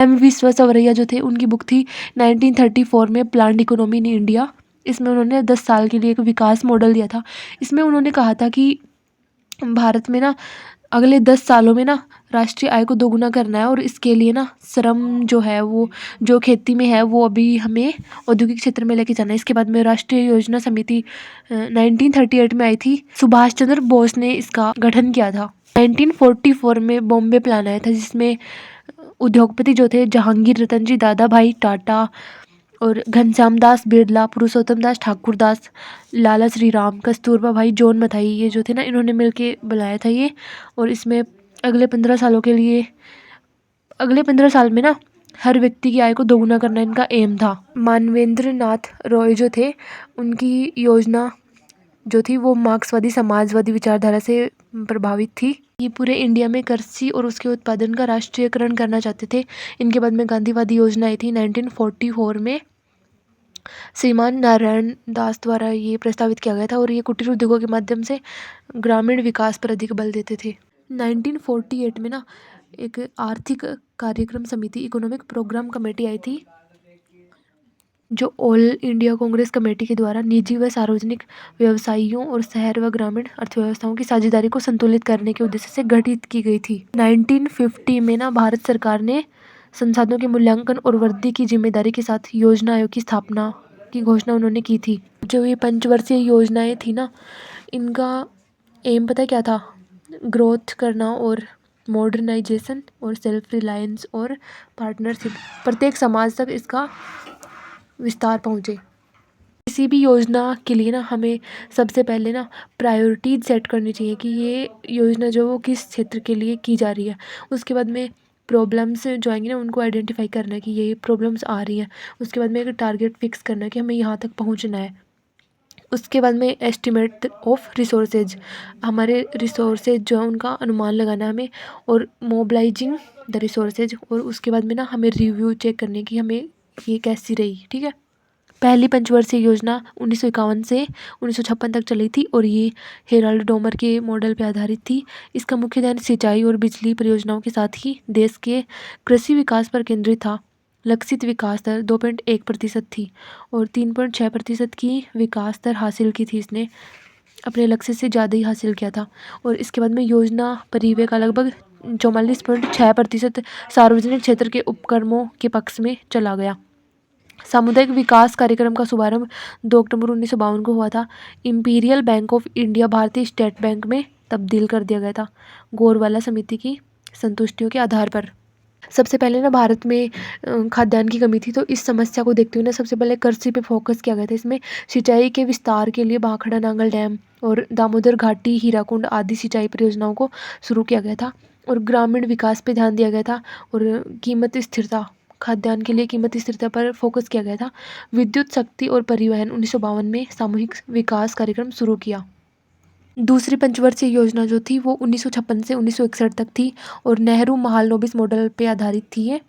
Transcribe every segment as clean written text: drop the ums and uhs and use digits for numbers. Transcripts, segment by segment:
M Visvesvaraya जो थे उनकी बुक थी 1934 में प्लान्ड इकोनॉमी इन इंडिया। इसमें उन्होंने 10 साल के लिए एक विकास मॉडल दिया था। इसमें उन्होंने कहा था कि भारत में ना अगले 10 सालों में ना राष्ट्रीय आय को दोगुना करना है, और इसके लिए ना श्रम जो है वो जो खेती में है वो अभी हमें औद्योगिक क्षेत्र में लेके जाना है। इसके बाद में राष्ट्रीय योजना समिति 1938 में आई थी। सुभाष चंद्र बोस ने इसका गठन किया था। 1944 में बॉम्बे प्लान आया था, जिसमें उद्योगपति जो थे जहांगीर रतन जी, दादा भाई टाटा और घनश्याम दास बिरला, पुरुषोत्तम दास ठाकुरदास, लाला श्रीराम, कस्तूरबा भाई, जॉन मथाई, ये जो थे ना इन्होंने मिलके बनाया था ये। और इसमें अगले 15 सालों के लिए अगले 15 साल में ना हर व्यक्ति की आय को दोगुना करना इनका एम था। मानवेंद्र नाथ रॉय जो थे उनकी योजना जो थी वो मार्क्सवादी समाजवादी विचारधारा से प्रभावित थी। ये पूरे इंडिया में कृषि और उसके उत्पादन का राष्ट्रीयकरण करना चाहते थे। इनके बाद में गांधीवादी योजना आई थी 1944 में, श्रीमान नारायण दास द्वारा ये प्रस्तावित किया गया था, और ये कुटीर उद्योगों के माध्यम से ग्रामीण विकास पर अधिक बल देते थे। 1948 में ना एक आर्थिक कार्यक्रम समिति इकोनॉमिक प्रोग्राम कमेटी आई थी, जो ऑल इंडिया कांग्रेस कमेटी के द्वारा निजी व सार्वजनिक व्यवसायियों और शहर व ग्रामीण अर्थव्यवस्थाओं की साझेदारी को संतुलित करने के उद्देश्य से गठित की गई थी। 1950 में ना भारत सरकार ने संसाधनों के मूल्यांकन और वृद्धि की जिम्मेदारी के साथ योजना आयोग की स्थापना की घोषणा उन्होंने की थी। जो ये पंचवर्षीय योजनाएं थी ना, इनका एम पता क्या था? ग्रोथ करना और मॉडर्नाइजेशन और सेल्फ रिलायंस और पार्टनरशिप, प्रत्येक समाज तक इसका विस्तार पहुँचे। किसी भी योजना के लिए ना हमें सबसे पहले ना प्रायोरिटीज सेट करनी चाहिए कि ये योजना जो वो किस क्षेत्र के लिए की जा रही है। उसके बाद में प्रॉब्लम्स जो आएंगी ना उनको आइडेंटिफाई करना है कि ये प्रॉब्लम्स आ रही हैं। उसके बाद में एक टारगेट फिक्स करना है कि हमें यहाँ तक पहुँचना है। उसके बाद में एस्टिमेट ऑफ रिसोर्सेज, हमारे रिसोर्सेज जो है उनका अनुमान लगाना है हमें, और मोबिलाइजिंग द रिसोर्सेज, और उसके बाद में ना हमें रिव्यू चेक करने की हमें ये कैसी रही। ठीक है। पहली पंचवर्षीय योजना 1951 से 1956 तक चली थी, और ये हेराल्ड डोमर के मॉडल पर आधारित थी। इसका मुख्य ध्यान सिंचाई और बिजली परियोजनाओं के साथ ही देश के कृषि विकास पर केंद्रित था। लक्षित विकास दर 2.1% थी, और 3.6% की विकास दर हासिल की थी। इसने अपने लक्ष्य से ज़्यादा ही हासिल किया था। और इसके बाद में योजना परिव्यय का लगभग 44.6% सार्वजनिक क्षेत्र के उपक्रमों के पक्ष में चला गया। सामुदायिक विकास कार्यक्रम का शुभारंभ 2 अक्टूबर 1952 को हुआ था। इंपीरियल बैंक ऑफ इंडिया भारतीय स्टेट बैंक में तब्दील कर दिया गया था, गोरवाला समिति की संतुष्टियों के आधार पर। सबसे पहले ना भारत में खाद्यान्न की कमी थी, तो इस समस्या को देखते हुए ना सबसे पहले कृषि पे फोकस किया गया था। इसमें सिंचाई के विस्तार के लिए भाखड़ा नांगल डैम और दामोदर घाटी हीराकुंड आदि सिंचाई परियोजनाओं को शुरू किया गया था, और ग्रामीण विकास पे ध्यान दिया गया था, और कीमत स्थिरता, खाद्यान्न के लिए कीमत स्थिरता पर फोकस किया गया था। विद्युत शक्ति और परिवहन 1952 में सामूहिक विकास कार्यक्रम शुरू किया। दूसरी पंचवर्षीय योजना जो थी वो 1956 से 1961 तक थी, और नेहरू महालनोबिस मॉडल पे आधारित थी। ये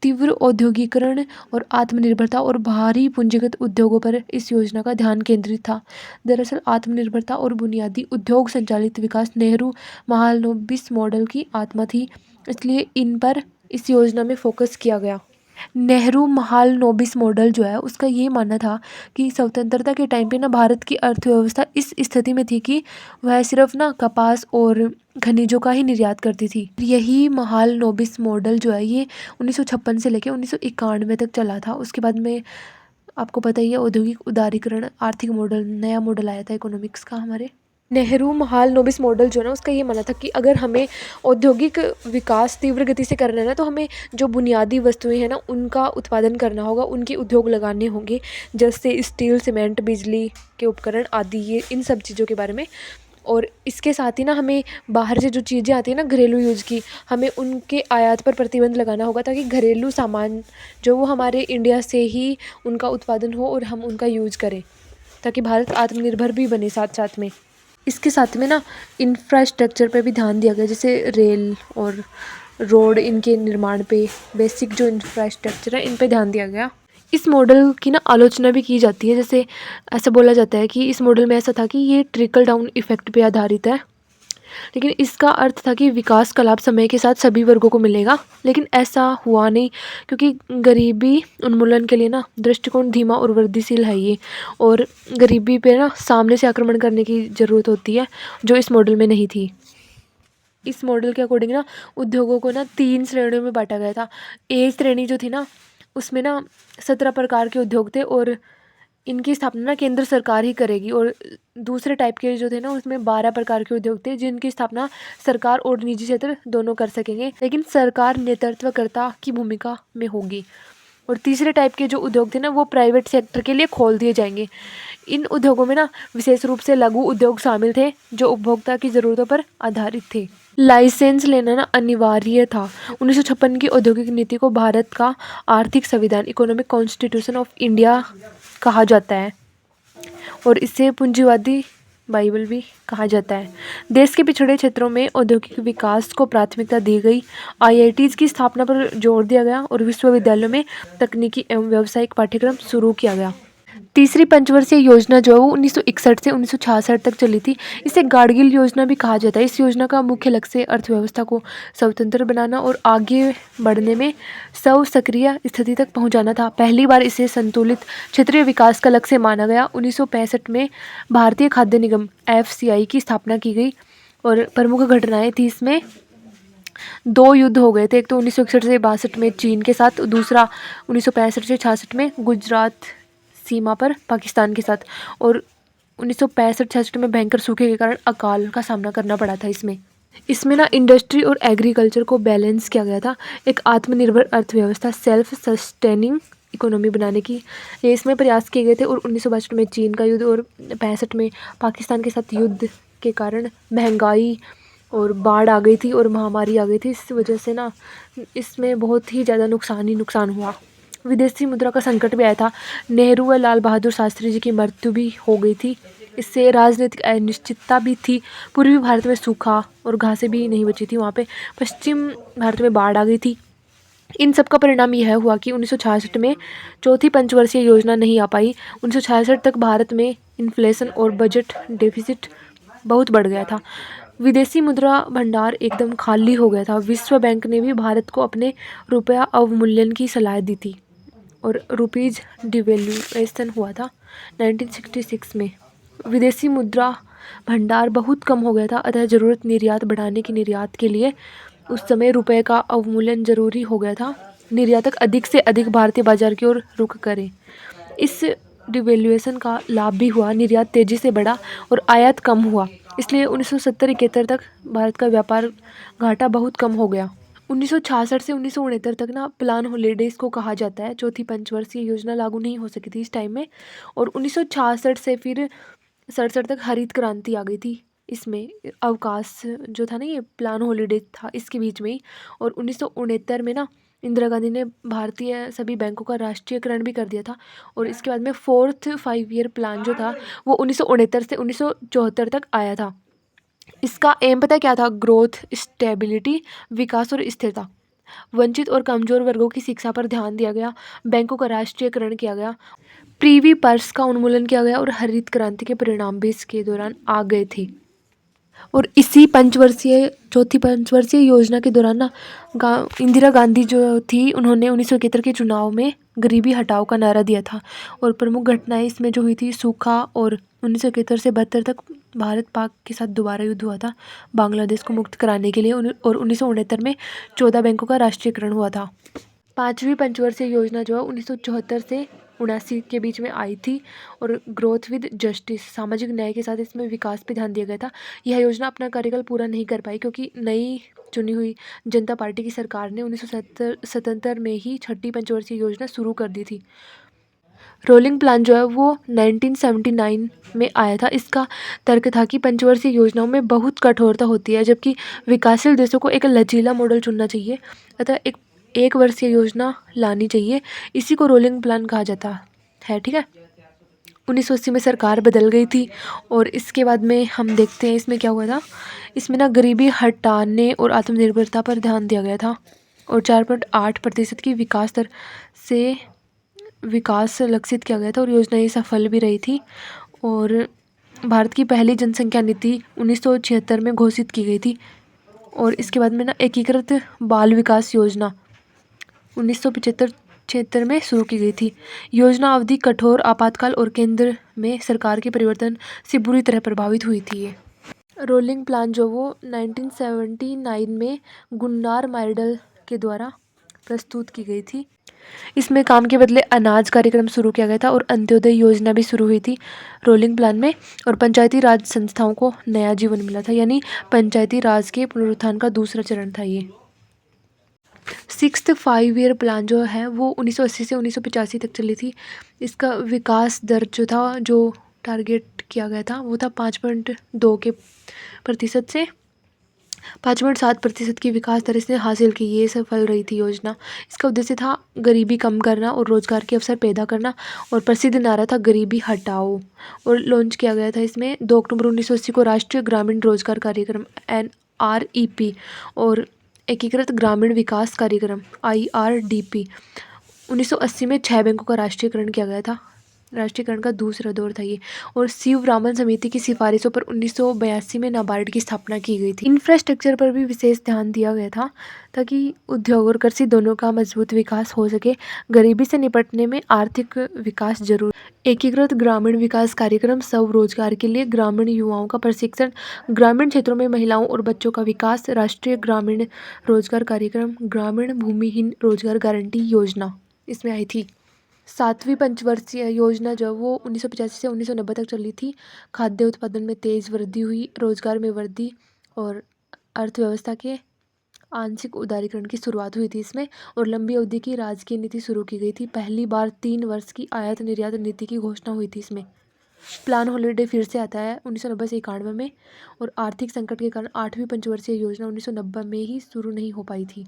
तीव्र औद्योगिकरण और आत्मनिर्भरता और भारी पूंजीगत उद्योगों पर इस योजना का ध्यान केंद्रित था। दरअसल आत्मनिर्भरता और बुनियादी उद्योग संचालित विकास नेहरू महालनोबिस मॉडल की आत्मा थी, इसलिए इन पर इस योजना में फोकस किया गया। नेहरू महालनोबिस मॉडल जो है उसका ये मानना था कि स्वतंत्रता के टाइम पे ना भारत की अर्थव्यवस्था इस स्थिति में थी कि वह सिर्फ ना कपास और खनिजों का ही निर्यात करती थी। यही महालनोबिस मॉडल जो है ये 1956 से लेकर 1991 तक चला था। उसके बाद में आपको पता ही है औद्योगिक उदारीकरण आर्थिक मॉडल, नया मॉडल आया था इकोनॉमिक्स का हमारे। नेहरू महालनोबिस मॉडल जो है ना उसका ये मानना था कि अगर हमें औद्योगिक विकास तीव्र गति से करना है ना, तो हमें जो बुनियादी वस्तुएं हैं ना उनका उत्पादन करना होगा, उनके उद्योग लगाने होंगे, जैसे स्टील, सीमेंट, बिजली के उपकरण आदि, ये इन सब चीज़ों के बारे में। और इसके साथ ही ना हमें बाहर से जो चीज़ें आती हैं ना घरेलू यूज़ की, हमें उनके आयात पर प्रतिबंध लगाना होगा, ताकि घरेलू सामान जो वो हमारे इंडिया से ही उनका उत्पादन हो और हम उनका यूज़ करें, ताकि भारत आत्मनिर्भर भी बने साथ साथ में। इसके साथ में ना इंफ्रास्ट्रक्चर पे भी ध्यान दिया गया, जैसे रेल और रोड, इनके निर्माण पे, बेसिक जो इंफ्रास्ट्रक्चर है इन पे ध्यान दिया गया। इस मॉडल की ना आलोचना भी की जाती है, जैसे ऐसा बोला जाता है कि इस मॉडल में ऐसा था कि ये ट्रिकल डाउन इफ़ेक्ट पे आधारित है। लेकिन इसका अर्थ था कि विकास का लाभ समय के साथ सभी वर्गों को मिलेगा, लेकिन ऐसा हुआ नहीं, क्योंकि गरीबी उन्मूलन के लिए ना दृष्टिकोण धीमा और वृद्धिशील है ये, और गरीबी पे ना सामने से आक्रमण करने की ज़रूरत होती है, जो इस मॉडल में नहीं थी। इस मॉडल के अकॉर्डिंग ना उद्योगों को ना 3 श्रेणियों में बांटा गया था। ए श्रेणी जो थी ना, उसमें ना 17 प्रकार के उद्योग थे और इनकी स्थापना ना केंद्र सरकार ही करेगी, और दूसरे टाइप के जो थे ना, उसमें 12 प्रकार के उद्योग थे जिनकी स्थापना सरकार और निजी क्षेत्र दोनों कर सकेंगे, लेकिन सरकार नेतृत्वकर्ता की भूमिका में होगी। और तीसरे टाइप के जो उद्योग थे ना, वो प्राइवेट सेक्टर के लिए खोल दिए जाएंगे। इन उद्योगों में ना विशेष रूप से लघु उद्योग शामिल थे जो उपभोक्ता की ज़रूरतों पर आधारित थे। लाइसेंस लेना ना अनिवार्य था। 1956 की औद्योगिक नीति को भारत का आर्थिक संविधान, इकोनॉमिक कॉन्स्टिट्यूशन ऑफ इंडिया कहा जाता है, और इसे पूंजीवादी बाइबल भी कहा जाता है। देश के पिछड़े क्षेत्रों में औद्योगिक विकास को प्राथमिकता दी गई, आईआईटीज़ की स्थापना पर जोर दिया गया और विश्वविद्यालयों में तकनीकी एवं व्यावसायिक पाठ्यक्रम शुरू किया गया। तीसरी पंचवर्षीय योजना जो है वो 1961 से 1966 तक चली थी। इसे गाडगिल योजना भी कहा जाता है। इस योजना का मुख्य लक्ष्य अर्थव्यवस्था को स्वतंत्र बनाना और आगे बढ़ने में सक्रिय स्थिति तक पहुंचाना था। पहली बार इसे संतुलित क्षेत्रीय विकास का लक्ष्य माना गया। 1965 में भारतीय खाद्य निगम FCI की स्थापना की गई और प्रमुख घटनाएं थी इसमें। 2 युद्ध हो गए थे, एक तो 1961 से 62 में चीन के साथ, दूसरा 1965 से 66 में गुजरात सीमा पर पाकिस्तान के साथ, और 1965-66 में भयंकर सूखे के कारण अकाल का सामना करना पड़ा था। इसमें ना इंडस्ट्री और एग्रीकल्चर को बैलेंस किया गया था, एक आत्मनिर्भर अर्थव्यवस्था, सेल्फ सस्टेनिंग इकोनॉमी बनाने की ये इसमें प्रयास किए गए थे। और 1962 में चीन का युद्ध और 65 में पाकिस्तान के साथ युद्ध के कारण महंगाई और बाढ़ आ गई थी और महामारी आ गई थी। इस वजह से ना इसमें बहुत ही ज़्यादा नुकसान हुआ। विदेशी मुद्रा का संकट भी आया था। नेहरू व लाल बहादुर शास्त्री जी की मृत्यु भी हो गई थी। इससे राजनीतिक अनिश्चितता भी थी। पूर्वी भारत में सूखा और घासें भी नहीं बची थी वहाँ पे। पश्चिम भारत में बाढ़ आ गई थी। इन सब का परिणाम यह हुआ कि 1966 में चौथी पंचवर्षीय योजना नहीं आ पाई। 1966 तक भारत में इन्फ्लेशन और बजट डेफिसिट बहुत बढ़ गया था। विदेशी मुद्रा भंडार एकदम खाली हो गया था। विश्व बैंक ने भी भारत को अपने रुपया अवमूल्यन की सलाह दी थी और रुपीज़ डिवेल्यूएशन हुआ था 1966 में। विदेशी मुद्रा भंडार बहुत कम हो गया था, अतः ज़रूरत निर्यात बढ़ाने की निर्यात के लिए उस समय रुपये का अवमूल्यन जरूरी हो गया था। निर्यातक अधिक से अधिक भारतीय बाजार की ओर रुख करें। इस डिवेल्यूएशन का लाभ भी हुआ, निर्यात तेज़ी से बढ़ा और आयात कम हुआ। इसलिए 1970-71 तक भारत का व्यापार घाटा बहुत कम हो गया। 1966 से 1969 तक ना प्लान हॉलीडेज को कहा जाता है। चौथी पंचवर्षीय योजना लागू नहीं हो सकी थी इस टाइम में। और 1966 से फिर 67 तक हरित क्रांति आ गई थी। इसमें अवकाश जो था ना, ये प्लान हॉलीडेज था इसके बीच में ही। और 1969 में ना इंदिरा गांधी ने भारतीय सभी बैंकों का राष्ट्रीयकरण भी कर दिया था। और इसके बाद में 4th 5 ईयर प्लान जो था वो 1969 से 1974 तक आया था। इसका एम पता क्या था? ग्रोथ, स्टेबिलिटी, विकास और स्थिरता। वंचित और कमजोर वर्गों की शिक्षा पर ध्यान दिया गया, बैंकों का राष्ट्रीयकरण किया गया, प्रीवी पर्स का उन्मूलन किया गया और हरित क्रांति के परिणाम भी इसके दौरान आ गए थे। और इसी चौथी पंचवर्षीय योजना के दौरान ना इंदिरा गांधी जो थी, उन्होंने 1971 के चुनाव में गरीबी हटाओ का नारा दिया था। और प्रमुख घटनाएं इसमें जो हुई थी, सूखा, और 1971 से 72 तक भारत पाक के साथ दोबारा युद्ध हुआ था बांग्लादेश को मुक्त कराने के लिए। और 1969 में 14 बैंकों का राष्ट्रीयकरण हुआ था। पाँचवीं पंचवर्षीय योजना जो है 1974 से 79 के बीच में आई थी। और ग्रोथ विद जस्टिस, सामाजिक न्याय के साथ इसमें विकास पे ध्यान दिया गया था। यह योजना अपना कार्यकाल पूरा नहीं कर पाई क्योंकि नई चुनी हुई जनता पार्टी की सरकार ने 1977 में ही छठी पंचवर्षीय योजना शुरू कर दी थी। रोलिंग प्लान जो है वो 1979 में आया था। इसका तर्क था कि पंचवर्षीय योजनाओं में बहुत कठोरता होती है, जबकि विकासशील देशों को एक लचीला मॉडल चुनना चाहिए, अतः एक वर्षीय योजना लानी चाहिए। इसी को रोलिंग प्लान कहा जाता है। ठीक है। 1980 में सरकार बदल गई थी और इसके बाद में हम देखते हैं इसमें क्या हुआ था। इसमें ना गरीबी हटाने और आत्मनिर्भरता पर ध्यान दिया गया था और 4.8% की विकास दर से विकास लक्षित किया गया था और योजना ये सफल भी रही थी। और भारत की पहली जनसंख्या नीति 1976 में घोषित की गई थी। और इसके बाद में ना एकीकृत बाल विकास योजना 1975 में शुरू की गई थी। योजना अवधि कठोर आपातकाल और केंद्र में सरकार के परिवर्तन से बुरी तरह प्रभावित हुई थी ये। रोलिंग प्लान जो वो 1979 में गुन्नार माइडल के द्वारा प्रस्तुत की गई थी। इसमें काम के बदले अनाज कार्यक्रम शुरू किया गया था और अंत्योदय योजना भी शुरू हुई थी रोलिंग प्लान में। और पंचायती राज संस्थाओं को नया जीवन मिला था, यानी पंचायती राज के पुनरुत्थान का दूसरा चरण था ये। सिक्स्थ 5 ईयर प्लान जो है वो 1980 से 1985 तक चली थी। इसका विकास दर जो था, जो टारगेट किया गया था, वो था 5.2% से 5.7% की विकास दर इसने हासिल की। ये सफल रही थी योजना। इसका उद्देश्य था गरीबी कम करना और रोजगार के अवसर पैदा करना, और प्रसिद्ध नारा था गरीबी हटाओ। और लॉन्च किया गया था इसमें 2 अक्टूबर 1980 को राष्ट्रीय ग्रामीण रोजगार कार्यक्रम NREP और एकीकृत ग्रामीण विकास कार्यक्रम IRDP। 1980 में 6 बैंकों का राष्ट्रीयकरण किया गया था। राष्ट्रीयकरण का दूसरा दौर था ये। और शिवरामन समिति की सिफारिशों पर 1982 में नाबार्ड की स्थापना की गई थी। इंफ्रास्ट्रक्चर पर भी विशेष ध्यान दिया गया था ताकि उद्योग और कृषि दोनों का मजबूत विकास हो सके। गरीबी से निपटने में आर्थिक विकास जरूर। एकीकृत ग्रामीण विकास कार्यक्रम स्वरोजगार के लिए ग्रामीण युवाओं का प्रशिक्षण, ग्रामीण क्षेत्रों में महिलाओं और बच्चों का विकास, राष्ट्रीय ग्रामीण रोजगार कार्यक्रम, ग्रामीण भूमिहीन रोजगार गारंटी योजना इसमें आई थी। 7वीं पंचवर्षीय योजना जो वो 1985 से 1990 तक चली थी। खाद्य उत्पादन में तेज वृद्धि हुई, रोजगार में वृद्धि और अर्थव्यवस्था के आंशिक उदारीकरण की शुरुआत हुई थी इसमें। और लंबी अवधि की राजकीय नीति शुरू की गई थी। पहली बार 3 वर्ष की आयात निर्यात नीति की घोषणा हुई थी इसमें। प्लान हॉलीडे फिर से आता है 1990 से 91 में। और आर्थिक संकट के कारण 8वीं पंचवर्षीय योजना 1990 में ही शुरू नहीं हो पाई थी।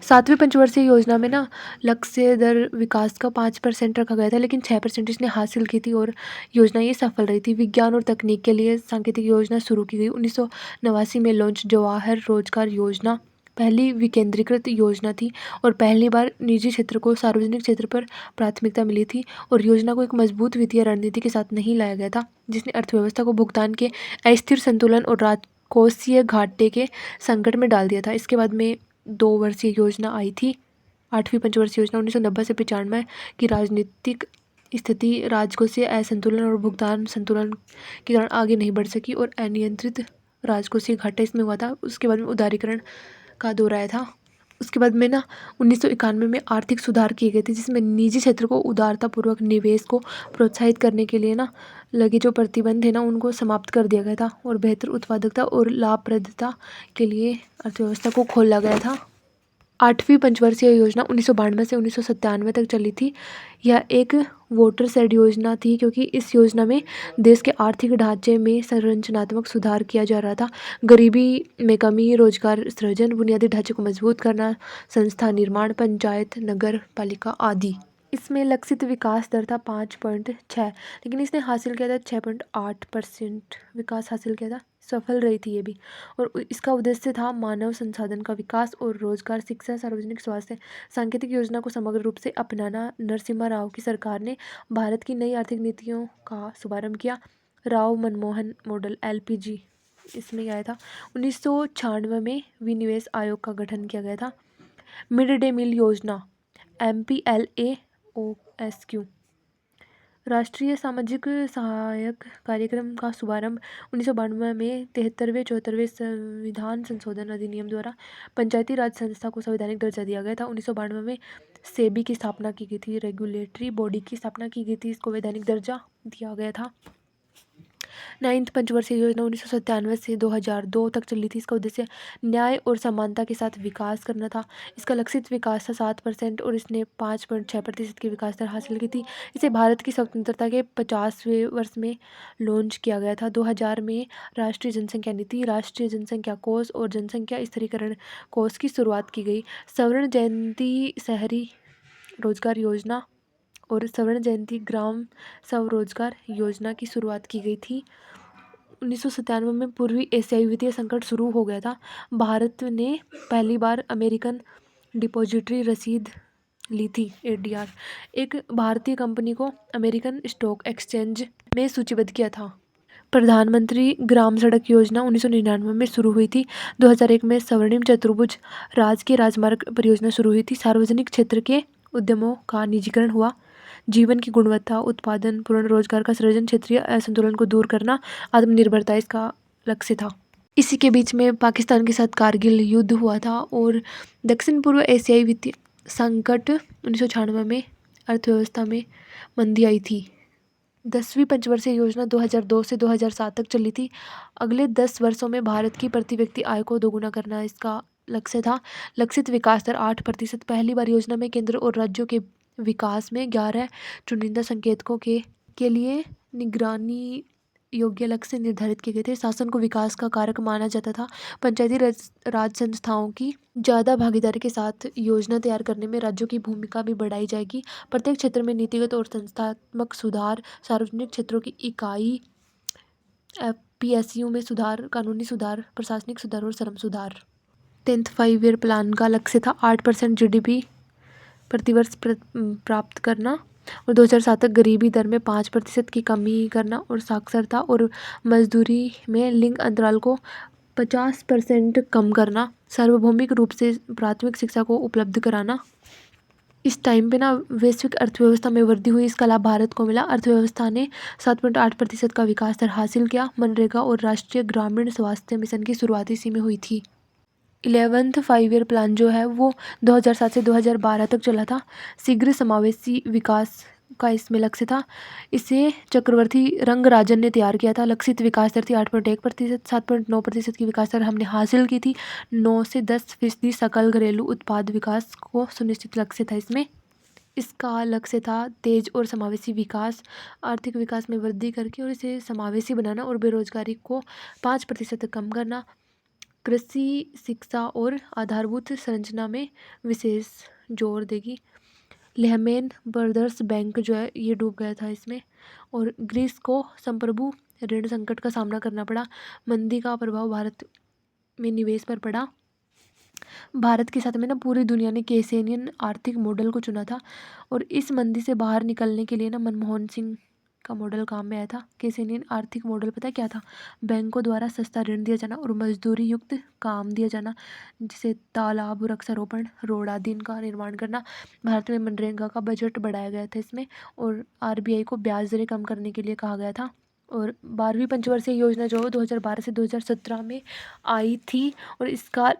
7वीं पंचवर्षीय योजना में ना लक्ष्य दर विकास का 5% रखा गया था, लेकिन 6% इसने हासिल की थी और योजना ये सफल रही थी। विज्ञान और तकनीक के लिए सांकेतिक योजना शुरू की गई। 1989 में लॉन्च जवाहर रोजगार योजना पहली विकेंद्रीकृत योजना थी और पहली बार निजी क्षेत्र को सार्वजनिक क्षेत्र पर प्राथमिकता मिली थी। और योजना को एक मजबूत वित्तीय रणनीति के साथ नहीं लाया गया था, जिसने अर्थव्यवस्था को भुगतान के अस्थिर संतुलन और राजकोषीय घाटे के संकट में डाल दिया था। इसके बाद में 2 वर्षीय योजना आई थी, 8वीं पंचवर्षीय योजना 1990 से 95 की राजनीतिक स्थिति राजकोषीय असंतुलन और भुगतान संतुलन के कारण आगे नहीं बढ़ सकी और अनियंत्रित राजकोषीय घाटा इसमें हुआ था। उसके बाद में उदारीकरण का दौर आया था। उसके बाद में ना 1991 में आर्थिक सुधार किए गए थे, जिसमें निजी क्षेत्र को उदारतापूर्वक निवेश को प्रोत्साहित करने के लिए ना लगे जो प्रतिबंध है ना उनको समाप्त कर दिया गया था और बेहतर उत्पादकता और लाभप्रदता के लिए अर्थव्यवस्था को खोला गया था। 8वीं पंचवर्षीय योजना 1992 से 1997 तक चली थी। यह एक वोटर शेड योजना थी, क्योंकि इस योजना में देश के आर्थिक ढांचे में संरचनात्मक सुधार किया जा रहा था। गरीबी में कमी, रोजगार सृजन, बुनियादी ढांचे को मजबूत करना, संस्था निर्माण, पंचायत, नगर पालिका आदि। इसमें लक्षित विकास दर था 5.6, लेकिन इसने हासिल किया था 6.8% विकास हासिल किया था। सफल रही थी ये भी। और इसका उद्देश्य था मानव संसाधन का विकास और रोजगार, शिक्षा, सार्वजनिक स्वास्थ्य। सांकेतिक योजना को समग्र रूप से अपनाना नरसिम्हा राव की सरकार ने भारत की नई आर्थिक नीतियों का शुभारंभ किया। राव मनमोहन मॉडल LPG इसमें आया था। 1996 में विनिवेश आयोग का गठन किया गया था। मिड डे मील योजना MPLAOSQ राष्ट्रीय सामाजिक सहायक कार्यक्रम का शुभारंभ 1992 में 73वें 74वें संविधान संशोधन अधिनियम द्वारा पंचायती राज संस्था को संवैधानिक दर्जा दिया गया था। 1992 में सेबी की स्थापना की गई थी, रेगुलेटरी बॉडी की स्थापना की गई थी, इसको वैधानिक दर्जा दिया गया था। 9th पंचवर्षीय योजना 1997 से 2002 तक चली थी। इसका उद्देश्य न्याय और समानता के साथ विकास करना था। इसका लक्षित विकास था 7% और इसने 5.6% की विकास दर हासिल की थी। इसे भारत की स्वतंत्रता के 50वें वर्ष में लॉन्च किया गया था। 2000 में राष्ट्रीय जनसंख्या नीति, राष्ट्रीय जनसंख्या कोष और जनसंख्या स्थिरीकरण कोष की शुरुआत की गई। स्वर्ण जयंती शहरी रोजगार योजना और स्वर्ण जयंती ग्राम स्वरोजगार योजना की शुरुआत की गई थी। 1997 में पूर्वी एशियाई वित्तीय संकट शुरू हो गया था। भारत ने पहली बार अमेरिकन डिपॉजिटरी रसीद ली थी, ADR, एक भारतीय कंपनी को अमेरिकन स्टॉक एक्सचेंज में सूचीबद्ध किया था। प्रधानमंत्री ग्राम सड़क योजना 1999 में शुरू हुई थी। 2001 में स्वर्णिम चतुर्भुज राजकीय राजमार्ग परियोजना शुरू हुई थी। सार्वजनिक क्षेत्र के उद्यमों का निजीकरण हुआ। जीवन की गुणवत्ता, उत्पादन, पूर्ण रोजगार का सृजन, क्षेत्रीय असंतुलन को दूर करना, आत्मनिर्भरता इसका लक्ष्य था। इसी के बीच में पाकिस्तान के साथ कारगिल युद्ध हुआ था और दक्षिण पूर्व एशियाई वित्तीय संकट 1996 में अर्थव्यवस्था में मंदी आई थी। 10वीं पंचवर्षीय योजना 2002 से 2007 तक चली थी। अगले 10 वर्षों में भारत की प्रति व्यक्ति आय को दोगुना करना इसका लक्ष्य था। लक्षित विकास दर 8%। पहली बार योजना में केंद्र और राज्यों के विकास में 11 चुनिंदा संकेतकों के लिए निगरानी योग्य लक्ष्य निर्धारित किए गए थे। शासन को विकास का कारक माना जाता था। पंचायती राज संस्थाओं की ज़्यादा भागीदारी के साथ योजना तैयार करने में राज्यों की भूमिका भी बढ़ाई जाएगी। प्रत्येक क्षेत्र में नीतिगत और संस्थात्मक सुधार, सार्वजनिक क्षेत्रों की इकाई PSU में सुधार, कानूनी सुधार, प्रशासनिक सुधार और श्रम सुधार। 10th 5 ईयर प्लान का लक्ष्य था 8% GDP प्रतिवर्ष प्राप्त करना और 2007 तक गरीबी दर में 5% की कमी करना और साक्षरता और मजदूरी में लिंग अंतराल को 50% कम करना, सार्वभौमिक रूप से प्राथमिक शिक्षा को उपलब्ध कराना। इस टाइम पे ना वैश्विक अर्थव्यवस्था में वृद्धि हुई, इसका लाभ भारत को मिला। अर्थव्यवस्था ने 7.8% का विकास दर हासिल किया। मनरेगा और राष्ट्रीय ग्रामीण स्वास्थ्य मिशन की शुरुआत इसी में हुई थी। 11th 5 ईयर प्लान जो है वो 2007 से 2012 तक चला था। शीघ्र समावेशी विकास का इसमें लक्ष्य था। इसे चक्रवर्ती रंगराजन ने तैयार किया था। लक्षित विकास दर थी 8.1%। 7.9% की विकास दर हमने हासिल की थी। 9 से 10% सकल घरेलू उत्पाद विकास को सुनिश्चित लक्ष्य था इसमें। इसका लक्ष्य था तेज और समावेशी विकास, आर्थिक विकास में वृद्धि करके और इसे समावेशी बनाना और बेरोजगारी को 5% तक कम करना। कृषि, शिक्षा और आधारभूत संरचना में विशेष जोर देगी। लेहमैन ब्रदर्स बैंक जो है ये डूब गया था इसमें और ग्रीस को संप्रभु ऋण संकट का सामना करना पड़ा। मंदी का प्रभाव भारत में निवेश पर पड़ा। भारत के साथ में ना पूरी दुनिया ने केसेनियन आर्थिक मॉडल को चुना था और इस मंदी से बाहर निकलने के लिए ना मनमोहन सिंह का मॉडल काम में आया था। केसेनियन आर्थिक मॉडल पता है क्या था? बैंकों द्वारा सस्ता ऋण दिया जाना और मजदूरी युक्त काम दिया जाना, जिसे तालाब, वृक्षारोपण, रोड आदि इनका निर्माण करना। भारत में मनरेगा का बजट बढ़ाया गया था इसमें और RBI को ब्याज दरें कम करने के लिए कहा गया था। और 12वीं पंचवर्षीय योजना जो 2012 से 2017 में आई थी और इसका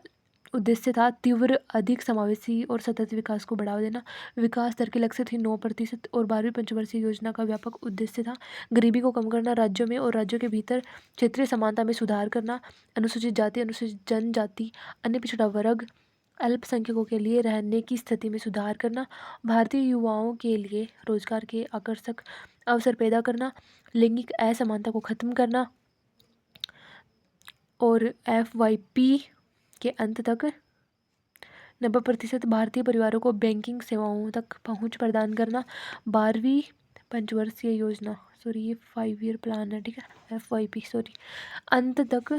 उद्देश्य था तीव्र, अधिक समावेशी और सतत विकास को बढ़ावा देना। विकास दर के लक्ष्य थे 9% और 12वीं पंचवर्षीय योजना का व्यापक उद्देश्य था गरीबी को कम करना, राज्यों में और राज्यों के भीतर क्षेत्रीय समानता में सुधार करना, अनुसूचित जाति, अनुसूचित जनजाति, अन्य पिछड़ा वर्ग, अल्पसंख्यकों के लिए रहने की स्थिति में सुधार करना, भारतीय युवाओं के लिए रोजगार के आकर्षक अवसर पैदा करना, लैंगिक असमानता को खत्म करना और FYP के अंत तक 90% भारतीय परिवारों को बैंकिंग सेवाओं तक पहुंच प्रदान करना। 12वीं पंचवर्षीय योजना, सॉरी ये 5 ईयर प्लान है, ठीक है, FYP सॉरी, अंत तक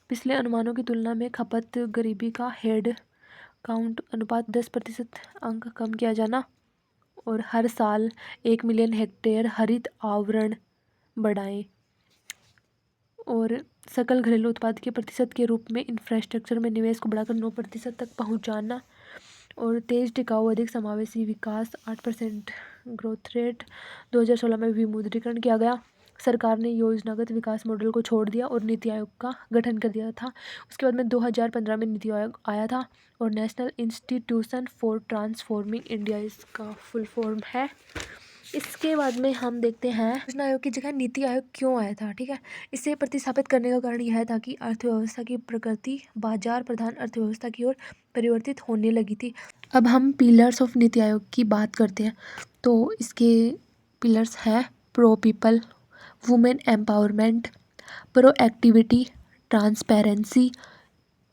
पिछले अनुमानों की तुलना में खपत गरीबी का हेड काउंट अनुपात 10% अंक कम किया जाना और हर साल 1 मिलियन हेक्टेयर हरित आवरण बढ़ाएं और सकल घरेलू उत्पाद के प्रतिशत के रूप में इंफ्रास्ट्रक्चर में निवेश को बढ़ाकर 9% तक पहुंचाना और तेज, टिकाऊ, अधिक समावेशी विकास 8% ग्रोथ रेट। 2016 में विमुद्रीकरण किया गया। सरकार ने योजनागत विकास मॉडल को छोड़ दिया और नीति आयोग का गठन कर दिया था। उसके बाद में 2015 में नीति आयोग आया था और national institution for transforming India इसका फुल फॉर्म है। इसके बाद में हम देखते हैं योजना आयोग की जगह नीति आयोग क्यों आया था, ठीक है। इसे प्रतिस्थापित करने का कारण यह था कि अर्थव्यवस्था की प्रकृति बाजार प्रधान अर्थव्यवस्था की ओर परिवर्तित होने लगी थी। अब हम पिलर्स ऑफ नीति आयोग की बात करते हैं। तो इसके पिलर्स हैं pro people, women empowerment, pro activity, transparency,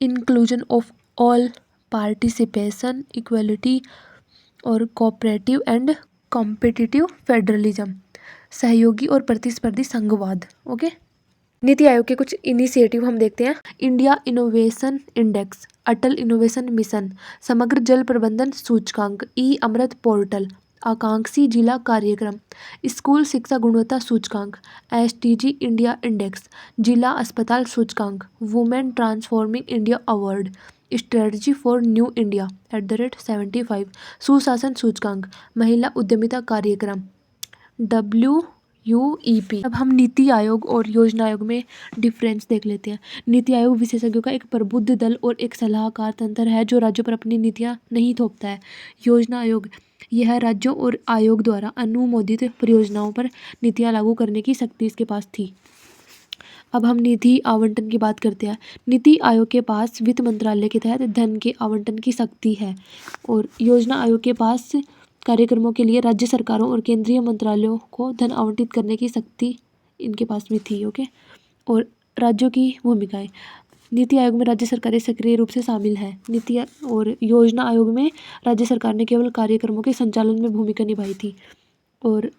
inclusion of all, participation, equality और कोऑपरेटिव एंड कॉम्पिटिटिव फेडरलिज्म, सहयोगी और प्रतिस्पर्धी संघवाद। ओके, नीति आयोग के कुछ इनिशिएटिव हम देखते हैं। इंडिया इनोवेशन इंडेक्स, अटल इनोवेशन मिशन, समग्र जल प्रबंधन सूचकांक, ई अमृत पोर्टल, आकांक्षी जिला कार्यक्रम, स्कूल शिक्षा गुणवत्ता सूचकांक, SDG इंडिया इंडेक्स, जिला अस्पताल सूचकांक, women transforming India award, strategy for new India @75, सुशासन सूचकांक, महिला उद्यमिता कार्यक्रम WUEP। अब हम नीति आयोग और योजना आयोग में डिफरेंस देख लेते हैं। नीति आयोग विशेषज्ञों का एक प्रबुद्ध दल और एक सलाहकार तंत्र है जो राज्यों पर अपनी नीतियां नहीं थोपता है। योजना आयोग, यह राज्यों और आयोग द्वारा अनुमोदित परियोजनाओं पर नीतियां लागू करने की शक्ति इसके पास थी। अब हम निधि आवंटन की बात करते हैं। नीति आयोग के पास वित्त मंत्रालय के तहत धन के आवंटन की शक्ति है और योजना आयोग के पास कार्यक्रमों के लिए राज्य सरकारों और केंद्रीय मंत्रालयों को धन आवंटित करने की शक्ति इनके पास भी थी। ओके, और राज्यों की भूमिकाएं, नीति आयोग में राज्य सरकारें सक्रिय रूप से शामिल हैं। नीति और योजना आयोग में राज्य सरकार ने केवल कार्यक्रमों के संचालन में भूमिका निभाई थी। और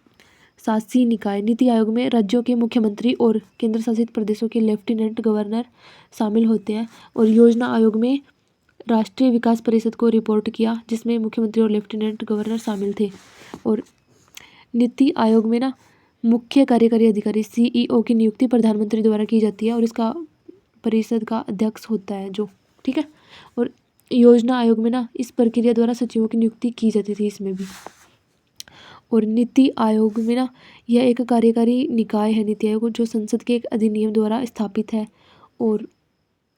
शासी निकाय, नीति आयोग में राज्यों के मुख्यमंत्री और केंद्र शासित प्रदेशों के लेफ्टिनेंट गवर्नर शामिल होते हैं। और योजना आयोग में राष्ट्रीय विकास परिषद को रिपोर्ट किया जिसमें मुख्यमंत्री और लेफ्टिनेंट गवर्नर शामिल थे। और नीति आयोग में ना मुख्य कार्यकारी अधिकारी CEO की नियुक्ति प्रधानमंत्री द्वारा की जाती है और इसका परिषद का अध्यक्ष होता है जो, ठीक है। और योजना आयोग में ना इस प्रक्रिया द्वारा सचिवों की नियुक्ति की जाती थी इसमें भी। और नीति आयोग में ना यह एक कार्यकारी निकाय है नीति आयोग जो संसद के एक अधिनियम द्वारा स्थापित है। और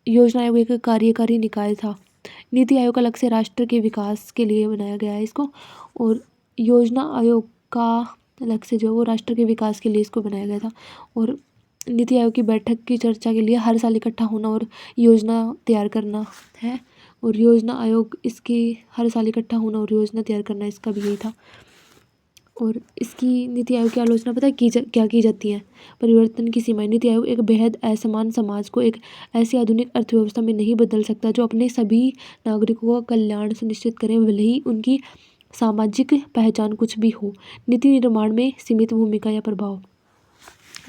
योजना आयोग एक कार्यकारी निकाय था। नीति आयोग अलग से राष्ट्र के विकास के लिए बनाया गया है इसको, और योजना आयोग का अलग से जो वो राष्ट्र के विकास के लिए इसको बनाया गया था। और नीति आयोग की बैठक की चर्चा के लिए हर साल इकट्ठा होना और योजना तैयार करना है। और योजना आयोग इसकी हर साल इकट्ठा होना और योजना तैयार करना इसका भी यही था। और इसकी नीति आयोग की आलोचना पता है क्या की जाती है? परिवर्तन की सीमाएं, नीति आयोग एक बेहद असमान समाज को एक ऐसी आधुनिक अर्थव्यवस्था में नहीं बदल सकता जो अपने सभी नागरिकों का कल्याण सुनिश्चित करें, भले ही उनकी सामाजिक पहचान कुछ भी हो। नीति निर्माण में सीमित भूमिका या प्रभाव,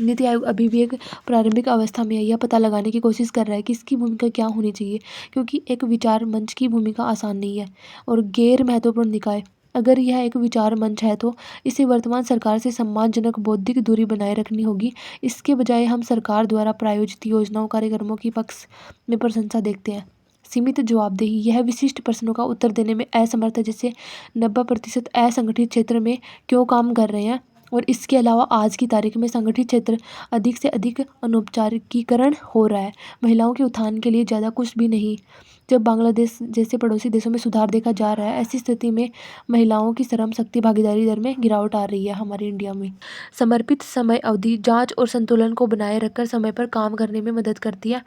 नीति आयोग अभी भी एक प्रारंभिक अवस्था में है। यह पता लगाने की कोशिश कर रहा है कि इसकी भूमिका क्या होनी चाहिए, क्योंकि एक विचार मंच की भूमिका आसान नहीं है। और गैर महत्वपूर्ण निकाय, अगर यह एक विचार मंच है तो इसे वर्तमान सरकार से सम्मानजनक बौद्धिक दूरी बनाए रखनी होगी। इसके बजाय हम सरकार द्वारा प्रायोजित योजनाओं कार्यक्रमों की पक्ष में प्रशंसा देखते हैं। सीमित जवाबदेही, यह विशिष्ट प्रश्नों का उत्तर देने में असमर्थ है, जैसे 90% असंगठित क्षेत्र में क्यों काम कर रहे हैं। और इसके अलावा आज की तारीख में संगठित क्षेत्र अधिक से अधिक अनौपचारिकीकरण हो रहा है। महिलाओं के उत्थान के लिए ज़्यादा कुछ भी नहीं। जब बांग्लादेश जैसे पड़ोसी देशों में सुधार देखा जा रहा है, ऐसी स्थिति में महिलाओं की श्रम शक्ति भागीदारी दर में गिरावट आ रही है हमारे इंडिया में। समर्पित समय अवधि, जांच और संतुलन को बनाए रखकर समय पर काम करने में मदद करती है।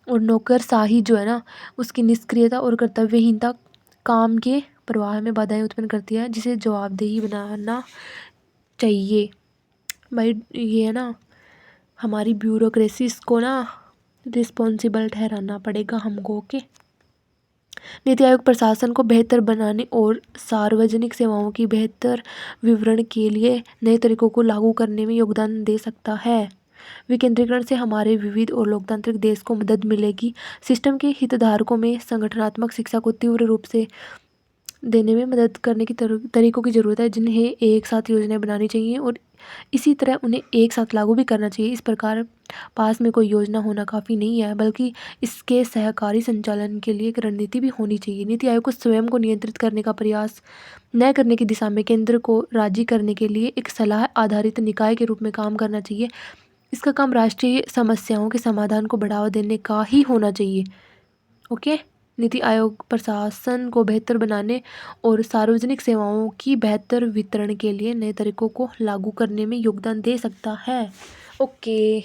और नौकरशाही जो है ना, उसकी निष्क्रियता और कर्तव्यहीनता काम के प्रवाह में बाधाएं उत्पन्न करती है, जिसे जवाबदेही बनाना चाहिए। भाई ये है ना हमारी ब्यूरोक्रेसी, इसको ना रिस्पॉन्सिबल ठहराना पड़ेगा हमको के। नीति आयोग प्रशासन को बेहतर बनाने और सार्वजनिक सेवाओं की बेहतर विवरण के लिए नए तरीकों को लागू करने में योगदान दे सकता है। विकेंद्रीकरण से हमारे विविध और लोकतांत्रिक देश को मदद मिलेगी। सिस्टम के हितधारकों में संगठनात्मक शिक्षा को तीव्र रूप से देने में मदद करने की तरीकों की ज़रूरत है, जिन्हें एक साथ योजनाएं बनानी चाहिए और इसी तरह उन्हें एक साथ लागू भी करना चाहिए। इस प्रकार पास में कोई योजना होना काफ़ी नहीं है, बल्कि इसके सहकारी संचालन के लिए एक रणनीति भी होनी चाहिए। नीति आयोग को स्वयं को नियंत्रित करने का प्रयास न करने की दिशा में केंद्र को राजी करने के लिए एक सलाह आधारित निकाय के रूप में काम करना चाहिए। इसका काम राष्ट्रीय समस्याओं के समाधान को बढ़ावा देने का ही होना चाहिए। ओके, नीति आयोग प्रशासन को बेहतर बनाने और सार्वजनिक सेवाओं की बेहतर वितरण के लिए नए तरीकों को लागू करने में योगदान दे सकता है। ओके।